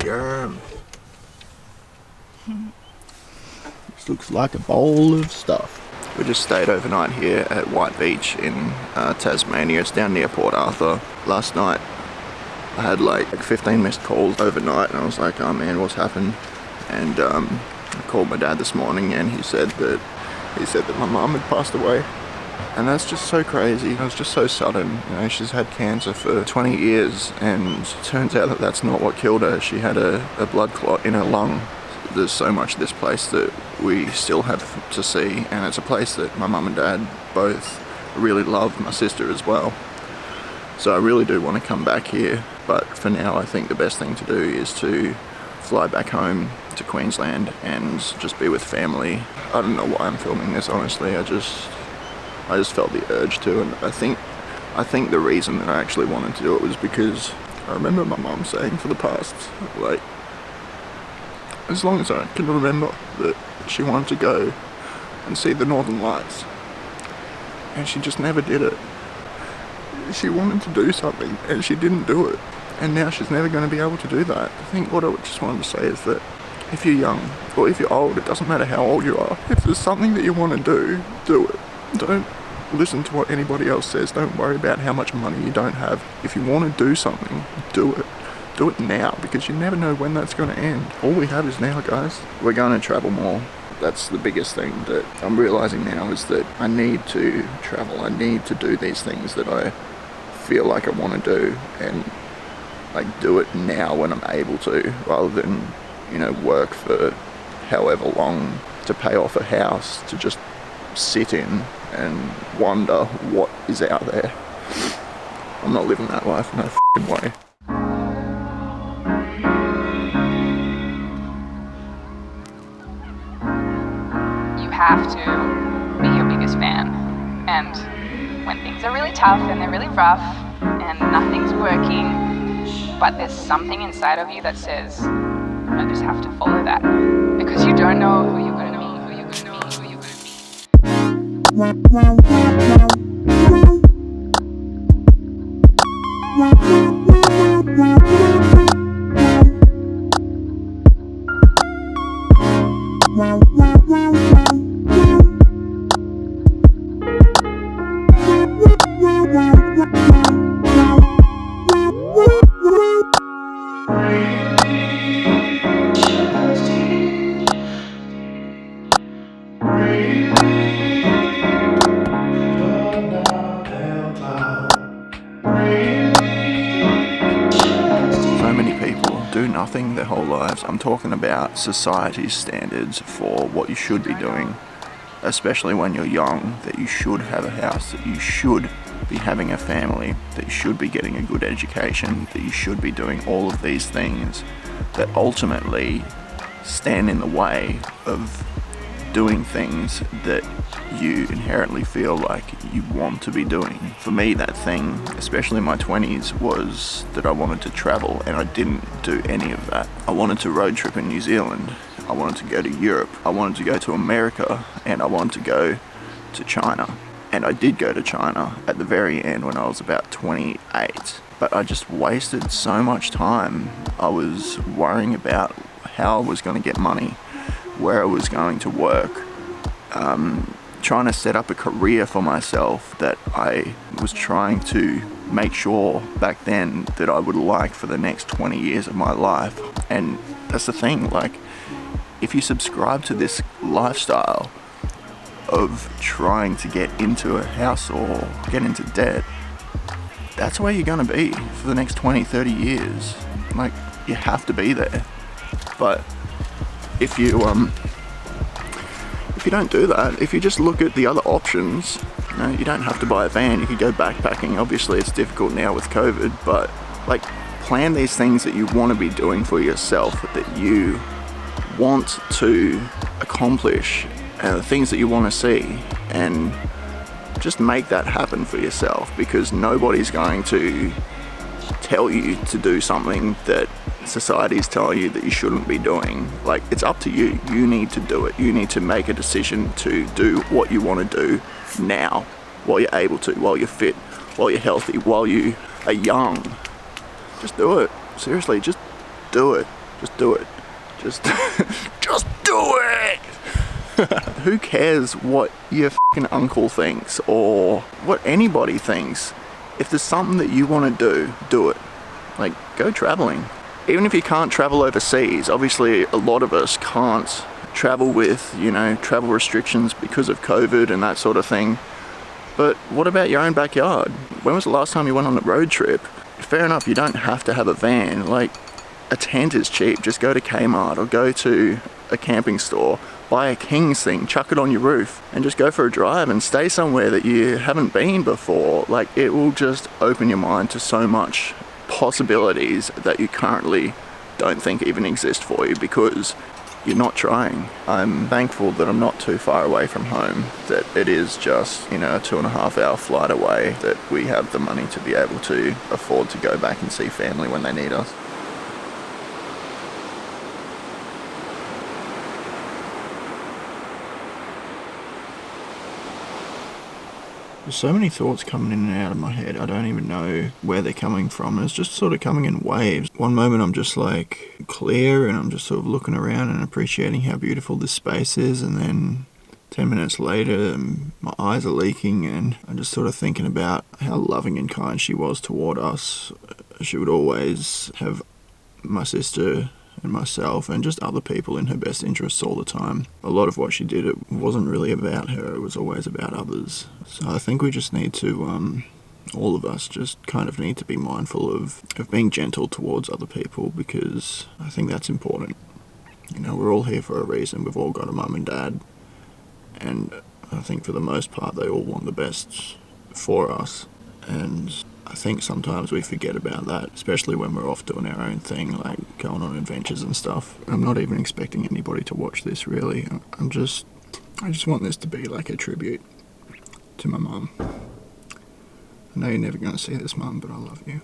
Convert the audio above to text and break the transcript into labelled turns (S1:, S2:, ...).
S1: Yum. This looks like a bowl of stuff. We just stayed overnight here at White Beach in Tasmania. It's down near Port Arthur. Last night I had like 15 missed calls overnight and I was like, oh man, what's happened? And I called my dad this morning and he said that my mum had passed away. And that's just so crazy. It was just so sudden. You know, she's had cancer for 20 years and it turns out that that's not what killed her. She had a blood clot in her lung. There's so much of this place that we still have to see, and it's a place that my mum and dad both really love, my sister as well. So I really do want to come back here, but for now I think the best thing to do is to fly back home to Queensland and just be with family. I don't know why I'm filming this, honestly. I just felt the urge to, and I think the reason that I actually wanted to do it was because I remember my mum saying for the past, like, as long as I can remember, that she wanted to go and see the Northern Lights, and she just never did it. She wanted to do something and she didn't do it, and now she's never going to be able to do that. I think what I just wanted to say is that if you're young or if you're old, it doesn't matter how old you are, if there's something that you want to do it. Don't listen to what anybody else says. Don't worry about how much money you don't have. If you want to do something, do it. Do it now, because you never know when that's going to end. All we have is now, guys. We're going to travel more. That's the biggest thing that I'm realizing now, is that I need to travel. I need to do these things that I feel like I want to do, and like do it now when I'm able to, rather than, you know, work for however long to pay off a house to just sit in and wonder what is out there. I'm not living that life, no f***ing way.
S2: You have to be your biggest fan, and when things are really tough and they're really rough and nothing's working, but there's something inside of you that says, I just have to follow that, because you don't know who you're going to be, who you're going to be, who you're going to be.
S1: Do nothing their whole lives. I'm talking about society's standards for what you should be doing, especially when you're young, that you should have a house, that you should be having a family, that you should be getting a good education, that you should be doing all of these things that ultimately stand in the way of doing things that you inherently feel like you want to be doing. For me, that thing, especially in my 20s, was that I wanted to travel, and I didn't do any of that. I wanted to road trip in New Zealand, I wanted to go to Europe, I wanted to go to America, and I wanted to go to China. And I did go to China at the very end when I was about 28, but I just wasted so much time. I was worrying about how I was going to get money, where I was going to work, trying to set up a career for myself that I was trying to make sure back then that I would like for the next 20 years of my life. And that's the thing, like, if you subscribe to this lifestyle of trying to get into a house or get into debt, that's where you're going to be for the next 20, 30 years. Like, you have to be there. But if you don't do that, if you just look at the other options, you know, you don't have to buy a van, you could go backpacking. Obviously it's difficult now with COVID, but like, plan these things that you want to be doing for yourself, that you want to accomplish, and the things that you want to see, and just make that happen for yourself, because nobody's going to tell you to do something that society's telling you that you shouldn't be doing. Like, it's up to you. You need to do it. You need to make a decision to do what you want to do now, while you're able to, while you're fit, while you're healthy, while you are young. Just do it. Seriously, just do it. Just do it. Just do it! Who cares what your fucking uncle thinks or what anybody thinks? If there's something that you want to do it. Like, go traveling. Even if you can't travel overseas, obviously a lot of us can't travel with, travel restrictions because of COVID and that sort of thing. But what about your own backyard? When was the last time you went on a road trip? Fair enough, you don't have to have a van. Like, a tent is cheap. Just go to Kmart or go to a camping store, buy a King's thing, chuck it on your roof, and just go for a drive and stay somewhere that you haven't been before. Like, it will just open your mind to so much possibilities that you currently don't think even exist for you because you're not trying. I'm thankful that I'm not too far away from home, that it is just, a 2.5 hour flight away, that we have the money to be able to afford to go back and see family when they need us. There's so many thoughts coming in and out of my head, I don't even know where they're coming from. It's just sort of coming in waves. One moment I'm just like clear and I'm just sort of looking around and appreciating how beautiful this space is, and then 10 minutes later my eyes are leaking and I'm just sort of thinking about how loving and kind she was toward us. She would always have my sister and myself and just other people in her best interests all the time. A lot of what she did, it wasn't really about her, it was always about others. So I think we just need to, all of us just kind of need to be mindful of being gentle towards other people, because I think that's important. We're all here for a reason, we've all got a mum and dad, and I think for the most part they all want the best for us. And I think sometimes we forget about that, especially when we're off doing our own thing, like going on adventures and stuff. I'm not even expecting anybody to watch this, really. I just want this to be like a tribute to my mum. I know you're never going to see this, Mum, but I love you.